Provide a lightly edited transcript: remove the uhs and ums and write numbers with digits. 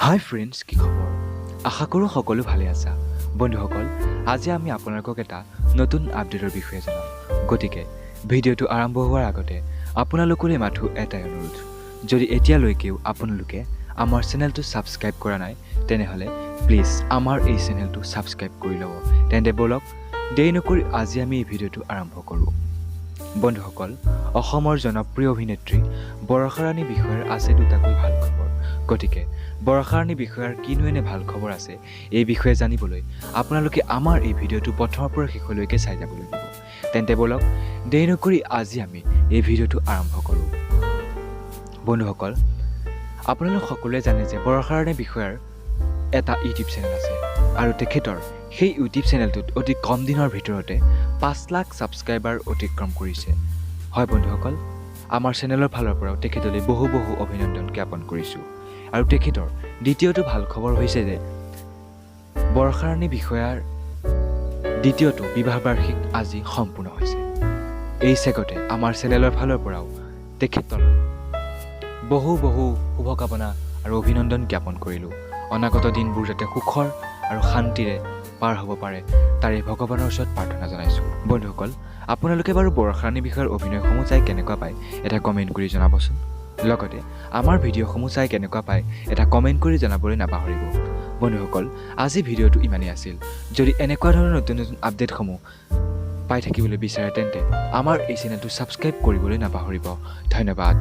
হাই friends, কি খবৰ? আশা কৰোঁ সকলো ভালে আছা। বন্ধুসকল, আজি আমি আপোনালোকক এটা নতুন আপডেটৰ বিষয়ে জনাম। গতিকে ভিডিঅ'টো আৰম্ভ হোৱাৰ আগতে আপোনালোকলৈ মাথো এটাই অনুৰোধ, যদি এতিয়ালৈকেও আপোনালোকে আমাৰ চেনেলটো ছাবস্ক্ৰাইব কৰা নাই তেনেহ'লে প্লিজ আমাৰ এই চেনেলটো ছাবস্ক্ৰাইব কৰি ল'ব। তেন্তে ব'লক দেৰি নকৰি আজি আমি এই ভিডিঅ'টো আৰম্ভ কৰোঁ। বন্ধুসকল, অসমৰ জনপ্ৰিয় অভিনেত্ৰী বৰষা ৰাণী বিষয়াৰ আছে দুটাকৈ ভাল খবৰ। গতিকে বৰষা ৰাণী বিষয়াৰ কিনো এনে ভাল খবৰ আছে এই বিষয়ে জানিবলৈ আপোনালোকে আমাৰ এই ভিডিঅ'টো প্ৰথমৰ পৰা শেষলৈকে চাই যাব লাগিব। তেন্তে ব'লক দেৰি নকৰি আজি আমি এই ভিডিঅ'টো আৰম্ভ কৰোঁ। বন্ধুসকল, আপোনালোক সকলোৱে জানে যে বৰষা ৰাণী বিষয়াৰ এটা ইউটিউব চেনেল আছে আৰু তেখেতৰ সেই ইউটিউব চেনেলটোত অতি কম দিনৰ ভিতৰতে ৫ লাখ ছাবস্ক্ৰাইবাৰ অতিক্ৰম কৰিছে। হয় বন্ধুসকল, আমাৰ চেনেলৰ ফালৰ পৰাও তেখেতলৈ বহু অভিনন্দন জ্ঞাপন কৰিছোঁ। আৰু তেখেতৰ দ্বিতীয়টো ভাল খবৰ হৈছে যে বৰষা ৰাণী বিষয়াৰ দ্বিতীয়টো বিবাহ বাৰ্ষিক আজি সম্পূৰ্ণ হৈছে। এই চেগতে আমাৰ চেনেলৰ ফালৰ পৰাও তেখেতলৈ বহু শুভকামনা আৰু অভিনন্দন জ্ঞাপন কৰিলোঁ। অনাগত দিনবোৰ যাতে সুখৰ আৰু শান্তিৰে পাৰ হ'ব পাৰে তাৰে ভগৱানৰ ওচৰত প্ৰাৰ্থনা জনাইছোঁ। বন্ধুসকল, আপোনালোকে বাৰু বৰষা ৰাণী বিষয়াৰ অভিনয়সমূহ চাই কেনেকুৱা পায় এটা কমেণ্ট কৰি জনাবচোন। লগতে আমাৰ ভিডিঅ'সমূহ চাই কেনেকুৱা পায় এটা কমেণ্ট কৰি জনাবলৈ নাপাহৰিব। বন্ধুসকল, আজি ভিডিঅ'টো ইমানেই আছিল। যদি এনেকুৱা ধৰণৰ নতুন আপডেটসমূহ পাই থাকিবলৈ বিচাৰে তেন্তে আমাৰ এই চেনেলটো ছাবস্ক্ৰাইব কৰিবলৈ নাপাহৰিব। ধন্যবাদ।